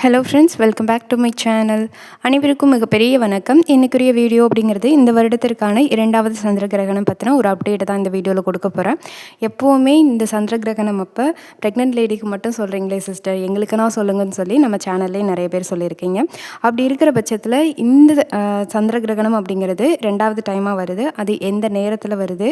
Hello friends, welcome back to my channel. அனைவருக்கும் மிகப்பெரிய வணக்கம். இன்றைக்குரிய வீடியோ அப்படிங்கிறது இந்த வருடத்திற்கான 2வது சந்திர கிரகணம் பற்றின ஒரு அப்டேட் தான் இந்த வீடியோவில் கொடுக்க போகிறேன். எப்போவுமே இந்த சந்திர கிரகணம் அப்போ ப்ரெக்னென்ட் லேடிக்கு மட்டும் சொல்கிறீங்களே சிஸ்டர், எங்களுக்குனா சொல்லுங்கன்னு சொல்லி நம்ம சேனல்லே நிறைய பேர் சொல்லியிருக்கீங்க. அப்படி இருக்கிற பட்சத்தில் இந்த சந்திர கிரகணம் அப்படிங்கிறது 2வது டைமாக வருது. அது எந்த நேரத்தில் வருது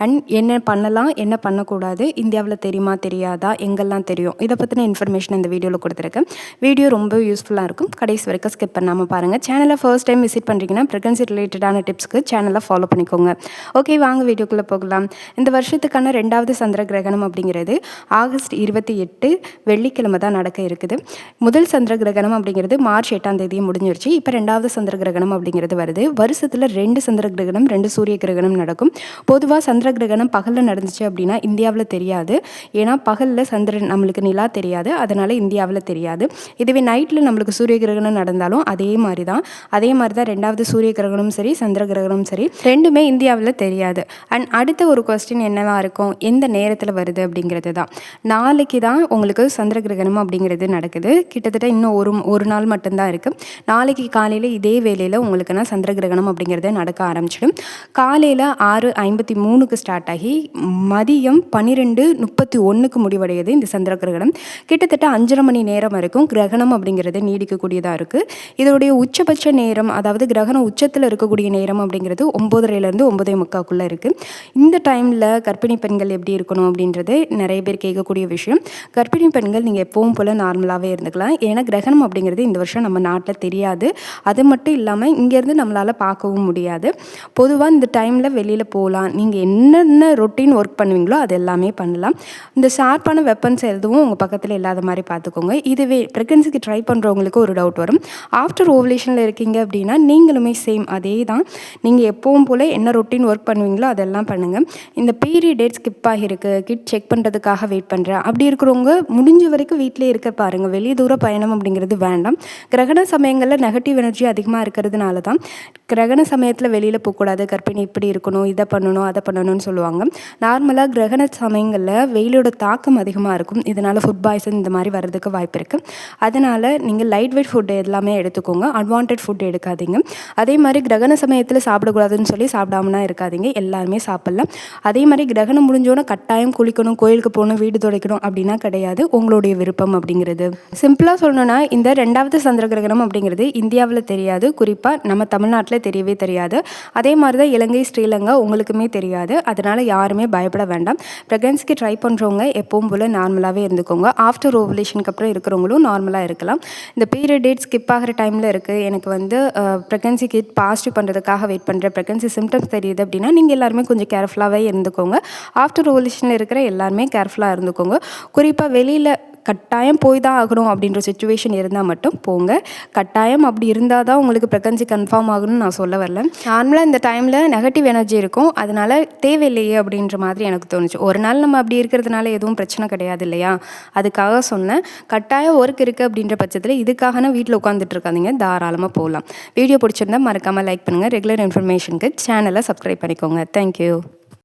அண்ட் என்ன பண்ணலாம், என்ன பண்ணக்கூடாது, இந்தியாவில் தெரியுமா தெரியாதா, எங்கெல்லாம் தெரியும், இதை பற்றின இன்ஃபர்மேஷன் இந்த வீடியோவில் கொடுத்துருக்கேன். வீடியோ ரொம்ப யூஸ்ஃபுல்லாக இருக்கும். கடைசி வரைக்கும் ஸ்கிப் பண்ணாமல் பாருங்கள். சேனலை ஃபர்ஸ்ட் டைம் விசிட் பண்ணுறீங்கன்னா ப்ரெக்னன்சி ரிலேட்டடான டிப்ஸ்க்கு சேனலை ஃபாலோ பண்ணிக்கோங்க. ஓகே, வாங்க வீடியோக்குள்ளே போகலாம். இந்த வருஷத்துக்கான 2வது சந்திர கிரகணம் அப்படிங்கிறது ஆகஸ்ட் 28 வெள்ளிக்கிழமை தான் நடக்க இருக்குது. முதல் சந்திர கிரகணம் அப்படிங்கிறது மார்ச் 8ஆம் தேதி முடிஞ்சிருச்சு. இப்போ 2வது சந்திர கிரகணம் அப்படிங்கிறது வருது. வருஷத்தில் 2 சந்திர கிரகணம், 2 சூரிய கிரகணம் நடக்கும். பொதுவாக சந்திர கிரகணம் பகலில் நடந்துச்சு அப்படின்னா இந்தியாவில் தெரியாது. ஏன்னா பகலில் சந்திரன் நம்மளுக்கு நிலா தெரியாது, அதனால் இந்தியாவில் தெரியாது. இதுவே நைட்டில் நம்மளுக்கு சூரிய கிரகணம் நடந்தாலும் அதே மாதிரி தான் 2வது சூரிய கிரகணம் சரி, சந்திர கிரகணம் சரி, ரெண்டுமே இந்தியாவில் தெரியாது. அண்ட் அடுத்த ஒரு கொஸ்டின் என்னவா இருக்கும், எந்த நேரத்தில் வருது அப்படிங்கிறது தான். நாளைக்கு தான் உங்களுக்கு சந்திர கிரகணம் அப்படிங்கிறது நடக்குது. கிட்டத்தட்ட இன்னும் ஒரு நாள் மட்டும்தான் இருக்குது. நாளைக்கு காலையில் இதே வேளையில் உங்களுக்குன்னா சந்திர கிரகணம் அப்படிங்கிறது நடக்க ஆரம்பிச்சிடும். காலையில் 6:53க்கு ஸ்டார்ட் ஆகி மதியம் 12:31க்கு முடிவடையுது இந்த சந்திர கிரகணம். கிட்டத்தட்ட 5.5 மணி நேரம் வரைக்கும் கிரகணம் அப்படிங்கிறது நீடிக்கக்கூடியதாக இருக்குது. இதோடைய உச்சபட்ச நேரம், அதாவது கிரகணம் உச்சத்தில் இருக்கக்கூடிய நேரம் அப்படிங்கிறது 9:30லேருந்து 9:45க்குள்ளே இருக்குது. இந்த டைமில் கர்ப்பிணி பெண்கள் எப்படி இருக்கணும் அப்படின்றது நிறைய பேர் கேட்கக்கூடிய விஷயம். கர்ப்பிணி பெண்கள் நீங்கள் எப்பவும் போல் நார்மலாகவே இருந்துக்கலாம். ஏன்னா கிரகணம் அப்படிங்கிறது இந்த வருஷம் நம்ம நாட்டில் தெரியாது. அது மட்டும் இல்லாமல் இங்கேருந்து நம்மளால் பார்க்கவும் முடியாது. பொதுவாக இந்த டைமில் வெளியில் போகலாம். நீங்கள் என்னென்ன ரொட்டீன் ஒர்க் பண்ணுவீங்களோ அது எல்லாமே பண்ணலாம். இந்த ஷார்ப்பான வெப்பன்ஸ் எதுவும் உங்கள் பக்கத்தில் இல்லாத மாதிரி பார்த்துக்கோங்க. இதுவே ப்ரெக்னன்சிக்கு ட்ரை பண்ணுறவங்களுக்கு ஒரு டவுட் வரும். ஆஃப்டர் ஓவலேஷனில் இருக்கீங்க அப்படின்னா நீங்களுமே சேம் அதே தான். நீங்கள் எப்பவும் போல் என்ன ரொட்டீன் ஒர்க் பண்ணுவீங்களோ அதெல்லாம் பண்ணுங்கள். இந்த பீரியட் டேட் ஸ்கிப் ஆகிருக்கு, கிட் செக் பண்ணுறதுக்காக வெயிட் பண்ணுறேன் அப்படி இருக்கிறவங்க முடிஞ்ச வரைக்கும் வீட்டிலே இருக்க பாருங்கள். வெளியே தூர பயணம் அப்படிங்கிறது வேண்டாம். கிரகண சமயங்களில் நெகட்டிவ் எனர்ஜி அதிகமாக இருக்கிறதுனால தான் கிரகண சமயத்தில் வெளியில் போகக்கூடாது, கர்ப்பிணி இப்படி இருக்கணும், இதை பண்ணணும், அதை பண்ணணும்னு சொல்லுவாங்க. நார்மலாக கிரகண சமயங்களில் வெயிலோட தாக்கம் அதிகமாக இருக்கும். இதனால் ஃபுட் பாய்சன் இந்த மாதிரி வர்றதுக்கு வாய்ப்பு இருக்குது. அதனால் நீங்கள் லைட் வெயிட் ஃபுட்டு எல்லாமே எடுத்துக்கோங்க. அட்வான்டட் ஃபுட் எடுக்காதீங்க. அதே மாதிரி கிரகண சமயத்தில் சாப்பிடக்கூடாதுன்னு சொல்லி சாப்பிடாமனா இருக்காதீங்க. எல்லாருமே சாப்பிட்லாம். அதே மாதிரி கிரகணம் முடிஞ்சோன்னே கட்டாயம் குளிக்கணும், கோயிலுக்கு போகணும், வீடு துடைக்கணும் அப்படின்னா கிடையாது. உங்களுடைய விருப்பம் அப்படிங்கிறது. சிம்பிளாக சொல்லணும்னா இந்த 2வது சந்திர கிரகணம் அப்படிங்கிறது இந்தியாவில் தெரியாது. குறிப்பாக நம்ம தமிழ்நாட்டில் தெரியவே தெரியாது. அதே மாதிரி தான் இலங்கை, ஸ்ரீலங்கா உங்களுக்குமே தெரியாது. அதனால் யாருமே பயப்பட வேண்டாம். ப்ரெக்னன்சிக்கு ட்ரை பண்ணுறவங்க எப்பவும் போல் நார்மலாகவே இருந்துக்கோங்க. ஆஃப்டர் ஓவலேஷனுக்கு அப்புறம் இருக்கிறவங்களும் நார்மலாக இருக்கலாம். இந்த பீரியட் டேட் ஸ்கிப் ஆகிற டைமில் இருக்குது, எனக்கு வந்து ப்ரெக்னன்சி கிட் பாசிட்டிவ் பண்ணுறதுக்காக வெயிட் பண்ணுறேன், ப்ரெக்னன்சி சிம்டம்ஸ் தெரியுது அப்படின்னா நீங்கள் எல்லாருமே கொஞ்சம் கேர்ஃபுல்லாகவே இருந்துக்கோங்க. ஆஃப்டர் ஓவலேஷனில் இருக்கிற எல்லாருமே கேர்ஃபுல்லாக இருந்துக்கோங்க. குறிப்பாக வெளியில் கட்டாயம் போய் தான் ஆகணும் அப்படின்ற சுச்சுவேஷன் இருந்தால் மட்டும் போங்க. கட்டாயம் அப்படி இருந்தால் தான் உங்களுக்கு ப்ரெக்னன்சி கன்ஃபார்ம் ஆகணும்னு நான் சொல்ல வரல. நார்மலாக இந்த டைமில் நெகட்டிவ் எனர்ஜி இருக்கும், அதனால் தேவையில்லையே அப்படின்ற மாதிரி எனக்கு தோணுச்சு. ஒரு நாள் நம்ம அப்படி இருக்கிறதுனால எதுவும் பிரச்சனை கிடையாது இல்லையா, அதுக்காக சொன்னேன். கட்டாயம் ஒர்க் இருக்குது அப்படின்ற பட்சத்தில் இதுக்காக வீட்டில் உட்காந்துட்டு இருக்காதீங்க, தாராளமாக போகலாம். வீடியோ பிடிச்சிருந்தா மறக்காமல் லைக் பண்ணுங்கள். ரெகுலர் இன்ஃபர்மேஷனுக்கு சேனலை சப்ஸ்கிரைப் பண்ணிக்கோங்க. தேங்க்யூ.